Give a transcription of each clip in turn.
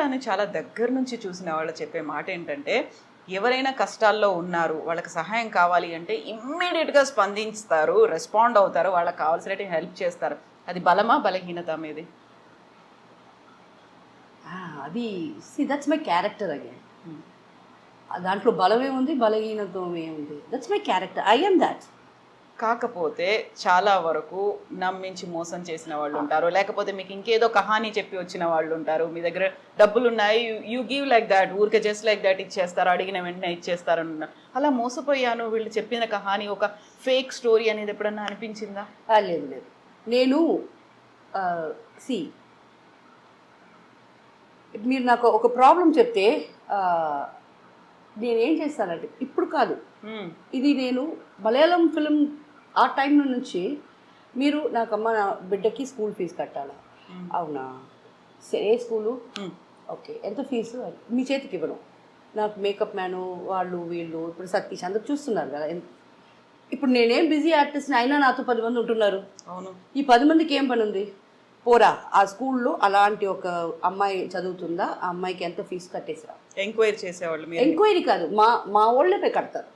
అని చాలా దగ్గర నుంచి చూసిన వాళ్ళు చెప్పే మాట ఏంటంటే, ఎవరైనా కష్టాల్లో ఉన్నారు, వాళ్ళకి సహాయం కావాలి అంటే ఇమ్మీడియట్‌గా స్పందిస్తారు, రెస్పాండ్ అవుతారు, వాళ్ళకి కావాల్సినట్టు హెల్ప్ చేస్తారు. అది బలమా, బలహీనత మీది? అది దట్స్ మై క్యారెక్టర్ అగైన్. హ్మ్. దాంట్లో బలమేముంది, బలహీనత్వం ఏముంది? That's my character. I am that. కాకపోతే చాలా వరకు నమ్మించి మోసం చేసిన వాళ్ళు ఉంటారు, లేకపోతే మీకు ఇంకేదో కహానీ చెప్పి వచ్చిన వాళ్ళు ఉంటారు. మీ దగ్గర డబ్బులు ఉన్నాయి, యూ గివ్ లైక్ దాట్, ఊరికే జస్ట్ లైక్ దాట్ ఇచ్చేస్తారు, అడిగిన వెంటనే ఇచ్చేస్తారన్న. అలా మోసపోయాను, వీళ్ళు చెప్పిన కహానీ ఒక ఫేక్ స్టోరీ అనేది ఎప్పుడన్నా అనిపించిందా? లేదు లేదు. నేను సి మీరు నాకు ఒక ప్రాబ్లం చెప్తే నేనేం చేస్తానంటే, ఇప్పుడు కాదు, ఇది నేను మలయాళం ఫిలిం ఆ టైం నుంచి, మీరు నాకు అమ్మ నా బిడ్డకి స్కూల్ ఫీజు కట్టాలా, అవునా, ఏ స్కూలు, ఓకే, ఎంత ఫీజు, మీ చేతికి ఇవ్వను, నాకు మేకప్ మ్యాను వాళ్ళు వీళ్ళు ఇప్పుడు సతీష్ అందరు చూస్తున్నారు కదా. ఇప్పుడు నేనేం బిజీ ఆర్టిస్ట్ని అయినా నాతో 10 మంది ఉంటున్నారు. అవును. ఈ 10 మందికి ఏం పని ఉంది? పోరా ఆ స్కూల్లో అలాంటి ఒక అమ్మాయి చదువుతుందా, ఆ అమ్మాయికి ఎంత ఫీజు కట్టేసిరా. ఎంక్వైరీ చేసేవాళ్ళు? ఎంక్వైరీ కాదు, మా వాళ్ళే కడతారు.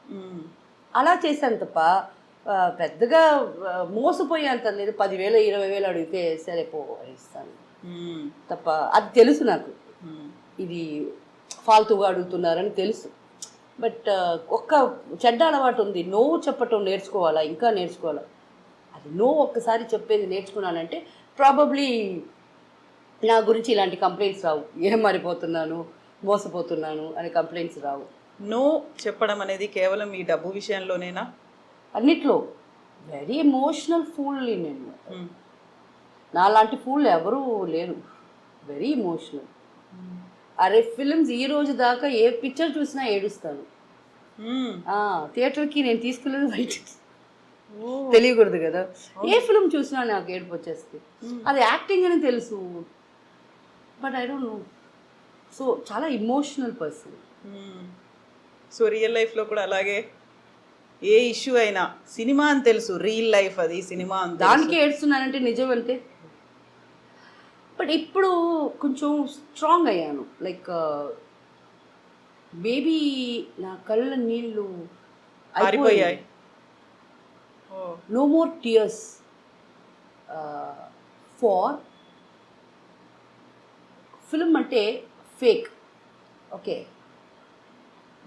అలా చేశాను తప్ప పెద్దగా మోసపోయేంత లేదు. 10,000 20,000 అడిగితే సరే పో ఇస్తాను తప్ప, అది తెలుసు నాకు, ఇది ఫాల్తుగా అడుగుతున్నారని తెలుసు. బట్ ఒక్క చెడ్డ అలవాటు ఉంది, నో చెప్పటం నేర్చుకోవాలా, ఇంకా నేర్చుకోవాలా. అది నో ఒక్కసారి చెప్పేది నేర్చుకున్నానంటే ప్రాబబ్లీ నా గురించి ఇలాంటి కంప్లైంట్స్ రావు. ఏం మారిపోతున్నాను, మోసపోతున్నాను అనే కంప్లైంట్స్ రావు. నో చెప్పడం అనేది కేవలం ఈ డబ్బు విషయంలోనేనా? అన్నిట్లో. వెరీ ఎమోషనల్ ఫూల్ని నేను. నాలాంటి ఫూల్ ఎవరూ లేరు. Very emotional. అరే ఫిలిమ్స్ ఈ రోజు దాకా ఏ పిక్చర్ చూసినా ఏడుస్తాను. థియేటర్కి నేను తీసుకెళ్ళేది బయట, తెలియకూడదు కదా. ఏ ఫిలిం చూసినా నాకు ఏడుపు వచ్చేస్తుంది. అది యాక్టింగ్ అని తెలుసు, but I don't know. So చాలా ఇమోషనల్ పర్సన్. సో రియల్ లైఫ్లో కూడా అలాగే? ఏ ఇష్యూ అయినా సినిమా అని తెలుసు, రియల్ లైఫ్ అది సినిమా అని దానికి ఏడుస్తున్నానంటే నిజం వెళ్తే. బట్ ఇప్పుడు కొంచెం స్ట్రాంగ్ అయ్యాను. లైక్ బేబీ నా కళ్ళ నీళ్ళు ఆరిపోయాయి. No more tears for film అంటే ఫేక్, ఓకే,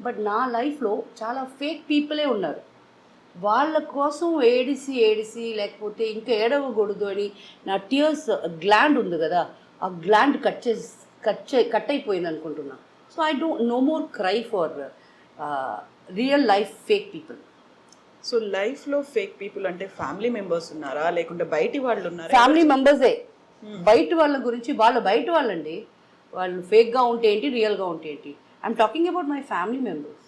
బట్ నా లైఫ్లో చాలా ఫేక్ పీపులే ఉన్నారు. వాళ్ళ కోసం ఏడిసి లేకపోతే ఇంకా ఏడవకూడదు అని నా టియర్స్ గ్లాండ్ ఉంది కదా, ఆ గ్లాండ్ కట్ అయిపోయింది అనుకుంటున్నా. So I don't know more cry for real life fake people. So లైఫ్లో ఫేక్ పీపుల్ అంటే ఫ్యామిలీ మెంబర్స్ ఉన్నారా, లేకుంటే బయటి వాళ్ళు ఉన్నారా? ఫ్యామిలీ మెంబర్సే. బయట వాళ్ళ గురించి, వాళ్ళు బయట వాళ్ళండి, వాళ్ళు ఫేక్గా ఉంటే ఏంటి, రియల్గా ఉంటే ఏంటి. I'm talking about my family members.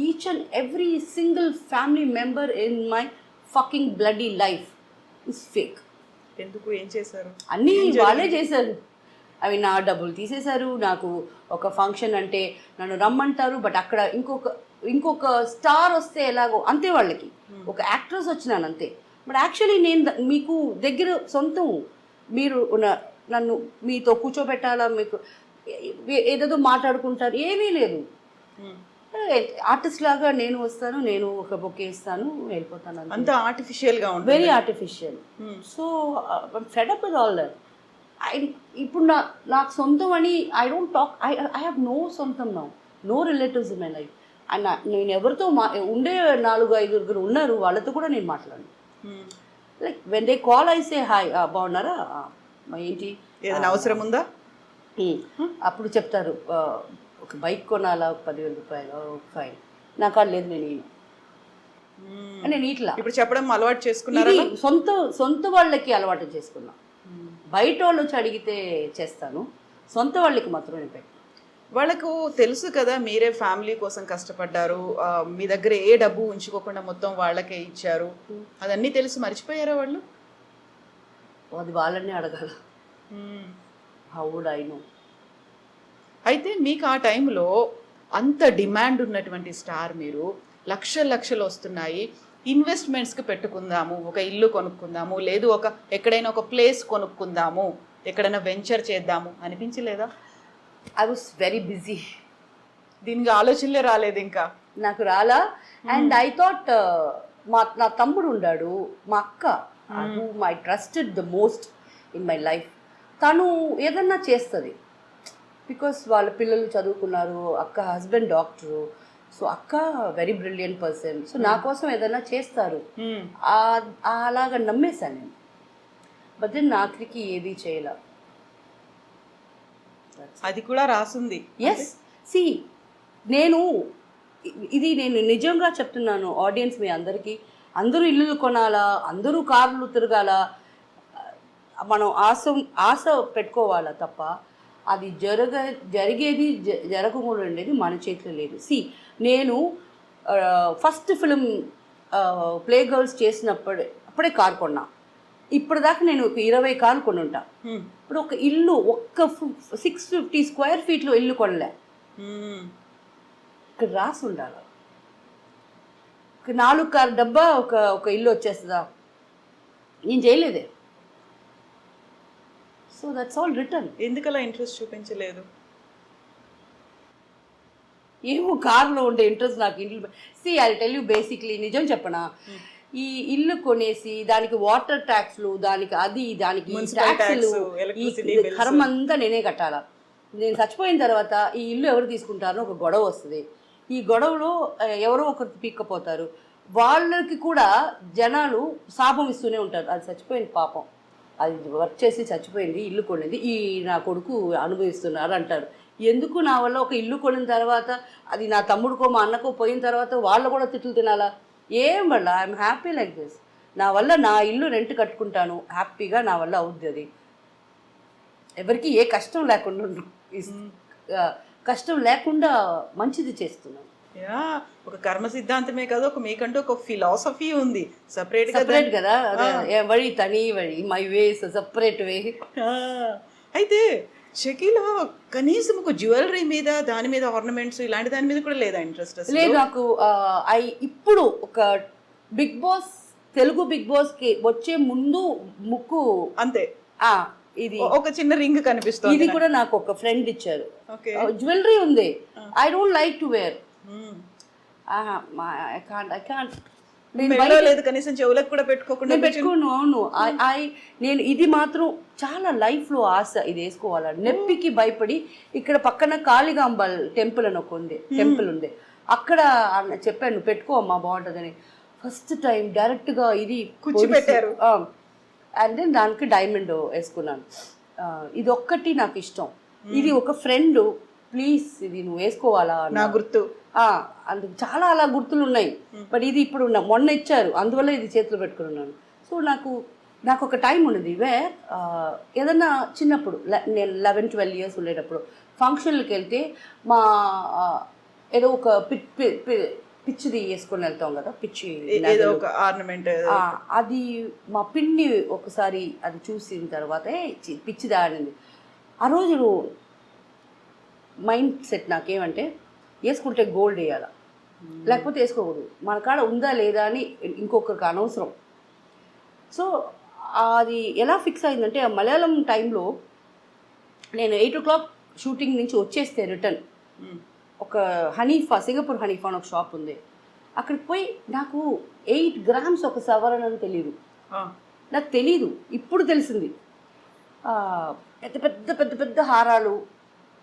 Each and every single family member in my fucking bloody life is fake. ఎందుకు? ఏం చేశారు? అన్నీ వాళ్ళే చేశారు. అవి నా డబ్బులు తీసేశారు. నాకు ఒక ఫంక్షన్ అంటే నన్ను రమ్మంటారు, బట్ అక్కడ ఇంకొక స్టార్ వస్తే ఎలాగో అంతే, వాళ్ళకి ఒక యాక్ట్రెస్ వచ్చినాను అంతే. బట్ యాక్చువల్లీ నేను మీకు దగ్గర సొంతం, మీరు నన్ను మీతో కూర్చోబెట్టాలా, మీకు ఏదేదో మాట్లాడుకుంటారు, ఏమీ లేదు. ఆర్టిస్ట్ లాగా నేను వస్తాను, నేను ఒక బొకే ఇస్తాను, వెళ్ళిపోతాను. అంత ఆర్టిఫిషియల్గా ఉంటుంది, very artificial. So fed up with all that. ఇప్పుడు నాకు సొంతం అని I don't talk. I have no సొంతం now, no relatives in my life. And నేను ఎవరితో ఉండే 4-5 ఉన్నారు, వాళ్ళతో కూడా నేను మాట్లాడను. Like when they call I say hi, బాగున్నారా, ఏంటి, ఏదైనా అవసరం ఉందా, అప్పుడు చెప్తారు ఒక బైక్ కొనాలా, 10,000 రూపాయలు, ఫైన్, నాకు అది లేదు, నేను ఇట్లా ఇప్పుడు చెప్పడం అలవాటు చేసుకున్నారా? సొంత వాళ్ళకి అలవాటు చేసుకున్నా. బయట వాళ్ళు వచ్చి అడిగితే చేస్తాను, సొంత వాళ్ళకి మాత్రం నేను పెట్టాను. వాళ్ళకు తెలుసు కదా మీరే ఫ్యామిలీ కోసం కష్టపడ్డారు, మీ దగ్గర ఏ డబ్బు ఉంచుకోకుండా మొత్తం వాళ్ళకే ఇచ్చారు, అదన్నీ తెలుసు, మర్చిపోయారా వాళ్ళు? అది వాళ్ళని అడగాల. How would I know? అయితే మీకు ఆ టైంలో అంత డిమాండ్ ఉన్నటువంటి స్టార్ మీరు, లక్షలు వస్తున్నాయి, ఇన్వెస్ట్మెంట్స్కి పెట్టుకుందాము, ఒక ఇల్లు కొనుక్కుందాము, లేదు ఎక్కడైనా ఒక ప్లేస్ కొనుక్కుందాము, ఎక్కడైనా వెంచర్ చేద్దాము అనిపించలేదా? I was very busy. దీనికి ఆలోచనలే రాలేదు ఇంకా. నాకు రాలా. అండ్ ఐ థాట్ నా తమ్ముడు ఉన్నాడు, మా అక్క, whom I trusted the most in my life, తను ఏదన్నా చేస్తుంది. బికాస్ వాళ్ళ పిల్లలు చదువుకున్నారు, అక్క హస్బెండ్ డాక్టరు, సో అక్క వెరీ బ్రిలియంట్ పర్సన్, సో నా కోసం ఏదన్నా చేస్తారు అలాగా నమ్మేశాను నేను. బట్ దెన్ ఆఖరికి ఏది చేయాల. అది కూడా రాసుంది. ఎస్, సి నేను నిజంగా చెప్తున్నాను ఆడియన్స్ మీ అందరికీ, అందరూ ఇల్లులు కొనాలా, అందరూ కార్లు తిరగాల, మనం ఆశ పెట్టుకోవాలా తప్ప అది జరిగేది జరగకుండా ఉండేది మన చేతిలో లేదు. సి నేను ఫస్ట్ ఫిలిం ప్లే గర్ల్స్ అప్పుడే కారు కొన్నా. ఇప్పటిదాకా నేను ఒక 20 కార్లు కొని ఉంటా. ఇప్పుడు ఒక ఇల్లు ఒక్క 650 స్క్వేర్ ఫీట్లో ఇల్లు కొనలే. ఇక్కడ రాసి ఉండాలి. 4 కార్ డబ్బా ఒక ఇల్లు వచ్చేస్తుందా? నేను చేయలేదే. So that's all return. ఎందుకు అలా ఇంట్రెస్ట్ చూపించలేదు? ఏమో కార్లో ఉండే ఇంట్రెస్ట్ నాకు ఇంట్లో. See I tell you basically, నిజం చెప్పనా, ఈ ఇల్లు కొనేసి దానికి వాటర్ ట్యాక్స్లు, దానికి ట్యాక్స్లు, ఈ కర్మ అంతా నేనే కట్టాలా. నేను చచ్చిపోయిన తర్వాత ఈ ఇల్లు ఎవరు తీసుకుంటారో ఒక గొడవ వస్తుంది. ఈ గొడవలో ఎవరో ఒకరు పీక్కపోతారు. వాళ్ళకి కూడా జనాలు శాపం ఇస్తూనే ఉంటారు. అది చచ్చిపోయింది పాపం, అది వర్క్ చేసి చచ్చిపోయింది, ఇల్లు కొనేది ఈ నా కొడుకు అనుభవిస్తున్నారు అంటారు. ఎందుకు నా వల్ల ఒక ఇల్లు కొనిన తర్వాత అది నా తమ్ముడికో మా అన్నకో పోయిన తర్వాత వాళ్ళు కూడా తిట్లు తినాలా? ఏం వల్ల ఐఎమ్ హ్యాపీ లైక్ దిస్. నా వల్ల నా ఇల్లు రెంట్ కట్టుకుంటాను హ్యాపీగా, నా వల్ల అవుద్ది. అది ఎవరికి ఏ కష్టం లేకుండా కష్టం లేకుండా మంచిది చేస్తున్నాను. ఒక కర్మ సిద్ధాంతమే కదా, మీకంటూ ఒక ఫిలాసఫీ ఉంది సపరేట్ కదా. వഴി తని వഴി, మై వేస్ సపరేట్ వే. అయితే షకీలా కనీసం ఒక జ్యువెలరీ మీద, దాని మీద ఆర్నమెంట్స్ ఇలాంటి దాని మీద కూడా లేదా ఇంట్రెస్ట్? లేదు నాకు. ఇప్పుడు ఒక తెలుగు బిగ్ బాస్ కి వచ్చే ముందు ముక్కు అంతే. ఇది ఒక చిన్న రింగ్ కనిపిస్తుంది. ఇది కూడా నాకు ఒక ఫ్రెండ్ ఇచ్చారు. జ్యువెలరీ ఉంది. I don't like to wear. లేదు కనీసం చెవులకు కూడా పెట్టుకోకుండా పెట్టుకోను. అవును, నేను ఇది మాత్రం చాలా లైఫ్ లో ఆశ, ఇది వేసుకోవాలని. నొప్పికి భయపడి ఇక్కడ పక్కన కాళికాంబల్ టెంపుల్ అని ఒక టెంపుల్ ఉంది, అక్కడ చెప్పాను పెట్టుకో అమ్మా బాగుంటుందని. ఫస్ట్ టైం డైరెక్ట్ గా ఇది కూర్చోబెట్టారు. అండ్ దెన్ దానికి డైమండ్ వేసుకున్నాను. ఇది ఒక్కటి నాకు ఇష్టం. ఇది ఒక ఫ్రెండ్ ప్లీజ్ ఇది నువ్వు వేసుకోవాలా నా గుర్తు, అందుకు చాలా అలా గుర్తులు ఉన్నాయి. బట్ ఇది ఇప్పుడు మొన్న ఇచ్చారు, అందువల్ల ఇది చేతిలో పెట్టుకున్నాను. సో నాకు ఒక టైం ఉన్నది వేర్ ఏదన్నా చిన్నప్పుడు నేను 11-12 ఇయర్స్ ఉండేటప్పుడు ఫంక్షన్లకు వెళ్తే మా ఏదో ఒక పిచ్చిది వేసుకొని వెళ్తాం కదా, పిచ్చి అది మా పిన్ని ఒకసారి అది చూసిన తర్వాత పిచ్చిది ఆడింది. ఆ రోజు మైండ్ సెట్ నాకేమంటే వేసుకుంటే గోల్డ్ వేయాలా, లేకపోతే వేసుకోకూడదు. మన కాడ ఉందా లేదా అని ఇంకొకరికి అనవసరం. సో అది ఎలా ఫిక్స్ అయిందంటే ఆ మలయాళం టైంలో నేను 8 o'clock షూటింగ్ నుంచి వచ్చేస్తే రిటర్న్ ఒక హనీఫా, సింగపూర్ హనీఫా అని ఒక షాప్ ఉంది, అక్కడికి పోయి నాకు 8 grams ఒక సవరణ అని తెలియదు. నాకు తెలీదు, ఇప్పుడు తెలిసింది. పెద్ద పెద్ద పెద్ద పెద్ద హారాలు,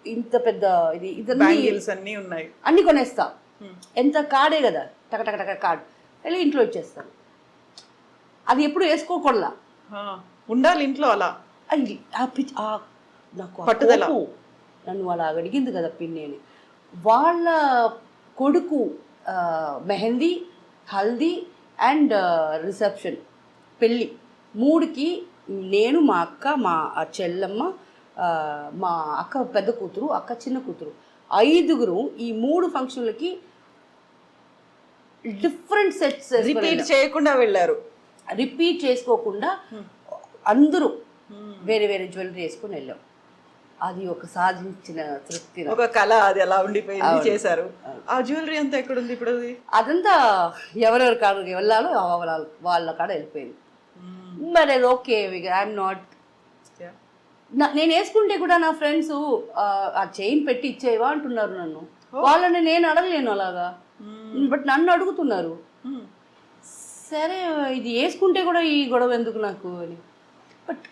ఇంత పెద్ద అన్నీ ఉన్నాయి, అన్ని కొనేస్తా. ఎంత కాడే కదా, టక కార్డ్ వెళ్ళి ఇంట్లో ఇచ్చేస్తాను. అది ఎప్పుడు వేసుకోకూడలా, ఉండాలి ఇంట్లో. అలా నాకు పట్టుదల. నన్ను అలా అడిగింది కదా పిన్ని అని. వాళ్ళ కొడుకు మెహందీ, హల్దీ అండ్ రిసెప్షన్, పెళ్ళి 3కి నేను, మా అక్క, మా చెల్లమ్మ, మా అక్క పెద్ద కూతురు, అక్క చిన్న కూతురు, 5గురు ఈ 3 ఫంక్షన్లకి డిఫరెంట్ సెట్స్ రిపీట్ చేయకుండా వెళ్ళారు. రిపీట్ చేసుకోకుండా అందరూ వేరే వేరే జ్యువెలరీ వేసుకొని వెళ్ళాం. అది ఒక సాధించిన తృప్తి, ఒక కళ. అది అలా ఉండిపోయింది, చేశారు. ఆ జ్యువెలరీ అంతా ఎక్కడ ఉంది ఇప్పుడు? అదంతా ఎవరెవరి కాడికి వెళ్ళాలో వాళ్ళ కాడ వెళ్ళిపోయింది. మరి అది ఓకే, ఐఎమ్ నాట్ నేను వేసుకుంటే కూడా నా ఫ్రెండ్స్ ఆ చైన్ పెట్టి ఇచ్చేవా అంటున్నారు నన్ను. వాళ్ళని నేను అడగలేను అలాగా, బట్ నన్ను అడుగుతున్నారు. సరే ఇది వేసుకుంటే కూడా ఈ గొడవ ఎందుకు నాకు అని. బట్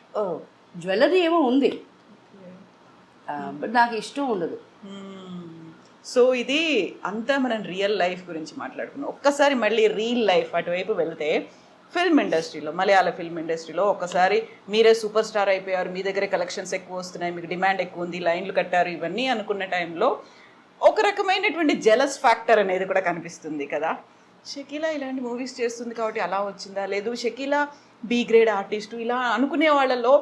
జ్యువెలరీ ఏమో ఉంది, బట్ నాకు ఇష్టం ఉండదు. సో ఇది అంతా మనం రియల్ లైఫ్ గురించి మాట్లాడుకున్నాం. ఒక్కసారి మళ్ళీ రియల్ లైఫ్ అటువైపు వెళ్తే ఫిల్మ్ ఇండస్ట్రీలో, మలయాళ ఫిల్మ్ ఇండస్ట్రీలో ఒక్కసారి మీరే సూపర్ స్టార్ అయిపోయారు, మీ దగ్గర కలెక్షన్స్ ఎక్కువ వస్తున్నాయి, మీకు డిమాండ్ ఎక్కువ ఉంది, లైన్లు కట్టారు, ఇవన్నీ అనుకున్న టైంలో ఒక రకమైనటువంటి జెలస్ ఫ్యాక్టర్ అనేది కూడా కనిపిస్తుంది కదా. షకీలా ఇలాంటి మూవీస్ చేస్తుంది కాబట్టి అలా వచ్చిందా, లేదు షకీలా బి గ్రేడ్ ఆర్టిస్టు ఇలా అనుకునే వాళ్ళలో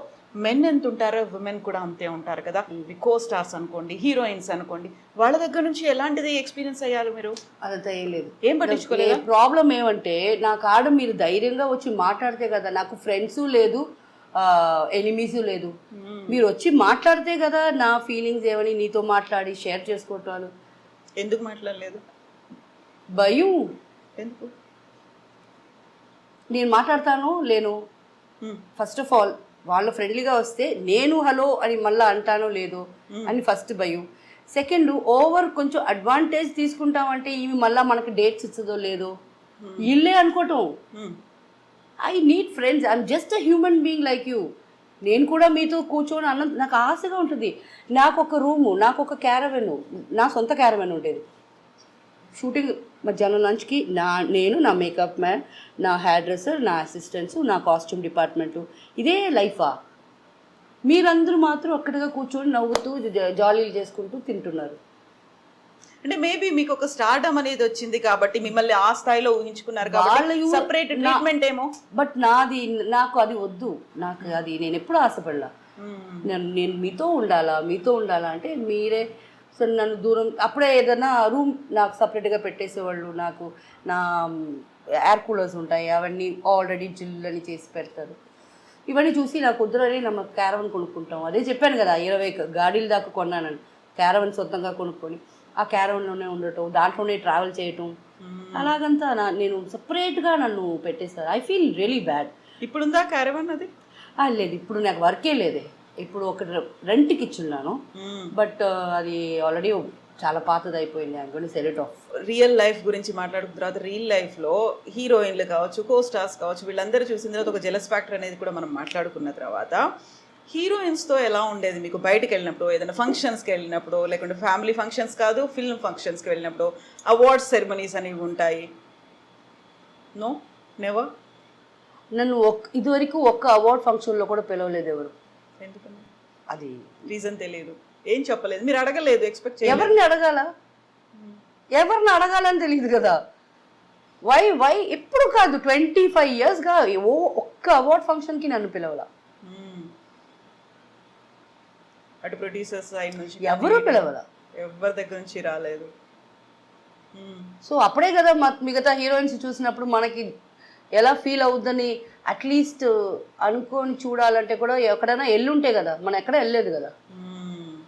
మెన్ ఎంత ఉంటారో ఉమెన్ కూడా అంతే ఉంటారు కదా. కో స్టార్స్ అనుకోండి, హీరోయిన్స్ అనుకోండి, వాళ్ళ దగ్గర నుంచి ఎలాంటిది ఎక్స్పీరియన్స్ అయ్యారు మీరు? అదంతా ఏం లేదు, ఏం పట్టించుకోలేదు. ప్రాబ్లం ఏమంటే నా కాడ మీరు ధైర్యంగా వచ్చి మాట్లాడితే కదా, నాకు ఫ్రెండ్స్ లేదు, ఎనిమీస్ లేదు, మీరు వచ్చి మాట్లాడితే కదా నా ఫీలింగ్స్ ఏమని నీతో మాట్లాడి షేర్ చేసుకోవటాలు. ఎందుకు మాట్లాడలేదు? భయం. ఎందుకు? నేను మాట్లాడతాను లేను. ఫస్ట్ ఆఫ్ ఆల్ వాళ్ళు ఫ్రెండ్లీగా వస్తే నేను హలో అని మళ్ళీ అంటానో లేదో అని ఫస్ట్ భయం. సెకండ్, ఓవర్ కొంచెం అడ్వాంటేజ్ తీసుకుంటామంటే ఇవి మళ్ళీ మనకి డేట్స్ ఇచ్చదో లేదో ఇల్లే అనుకోవటం. I need friends, I'm just a human being like you. నేను కూడా మీతో కూర్చొని అన్న నాకు ఆశగా ఉంటుంది. నాకు ఒక రూము, నాకు ఒక క్యారవెన్, నా సొంత క్యారవెన్ ఉండేది. షూటింగ్ మధ్యాహ్నం లంచ్కి నేను, నా మేకప్ మ్యాన్, నా హెయిర్ డ్రెస్సర్, నా అసిస్టెంట్స్, నా కాస్ట్యూమ్ డిపార్ట్మెంటు, ఇదే లైఫా? మీరందరూ మాత్రం అక్కడగా కూర్చొని నవ్వుతూ జాలీలు చేసుకుంటూ తింటున్నారు. అంటే మేబీ మీకు ఒక స్టార్డమ్ అనేది వచ్చింది కాబట్టి మిమ్మల్ని ఆ స్థాయిలో ఊహించుకున్నారు కాబట్టి సెపరేట్ ట్రీట్మెంట్ ఏమో. బట్ నాకు అది వద్దు, నాకు అది నేను ఎప్పుడు ఆశపడలా. నేను మీతో ఉండాలా అంటే మీరే సరే నన్ను దూరం. అప్పుడే ఏదైనా రూమ్ నాకు సపరేట్గా పెట్టేసేవాళ్ళు, నాకు నా ఎయిర్ కూలర్స్ ఉంటాయి, అవన్నీ ఆల్రెడీ జిల్లని చేసి పెడతారు. ఇవన్నీ చూసి నాకు కుదరని ನಮ್ಮ క్యారవన్ కొనుక్కుంటాం. అదే చెప్పాను కదా 20 గాడీల దాకా కొన్నానని. క్యారవన్ సొంతంగా కొనుక్కొని ఆ క్యారవన్లోనే ఉండటం, దాంట్లోనే ట్రావెల్ చేయటం, అలాగంతా నేను సపరేట్గా నన్ను పెట్టేస్తారు. I feel really bad. ఇప్పుడుందా క్యారవన్? అది లేదు, ఇప్పుడు నాకు వర్కే లేదే. ఇప్పుడు ఒక రెంట్కి ఇచ్చున్నాను, బట్ అది ఆల్రెడీ చాలా పాతది అయిపోయింది. I'm going to sell it of. Real life గురించి మాట్లాడుకున్న తర్వాత రియల్ లైఫ్లో హీరోయిన్లు కావచ్చు, కో స్టార్స్ కావచ్చు, వీళ్ళందరూ చూసిన తర్వాత ఒక జెలస్ ఫ్యాక్టర్ అనేది కూడా మనం మాట్లాడుకున్న తర్వాత హీరోయిన్స్తో ఎలా ఉండేది మీకు? బయటకు వెళ్ళినప్పుడు, ఏదైనా ఫంక్షన్స్కి వెళ్ళినప్పుడు, లేకుంటే ఫ్యామిలీ ఫంక్షన్స్ కాదు ఫిల్మ్ ఫంక్షన్స్కి వెళ్ళినప్పుడు అవార్డ్స్ సెరమనీస్ అనేవి ఉంటాయి. No, never. నన్ను ఇదివరకు ఒక్క అవార్డ్ ఫంక్షన్లో కూడా పిలవలేదు ఎవరు. ఎందుకని? అది రీజన్ తెలియదు, ఏం చెప్పలేదు, మీరు అడగలేదు, ఎక్స్పెక్ట్ చేయలేదు. ఎవరిని అడగాలని తెలియదు కదా. వై ఎప్పుడు కాదు 25 yearsగా ఒక్క అవార్డ్ ఫంక్షన్కి నన్ను పిలవాల. అటు ప్రొడ్యూసర్స్ సైడ్ నుంచి ఎవరు పిలవాల, ఎవరి దగ్గర నుంచి రాలేదు. సో అప్పుడే కదా మిగతా హీరోయిన్స్ చూసినప్పుడు మనకి ఎలా ఫీల్ అవుద్దని అట్లీస్ట్ అనుకొని చూడాలంటే కూడా ఎక్కడైనా ఎల్లుంటే కదా, మనం ఎక్కడ వెళ్ళలేదు కదా.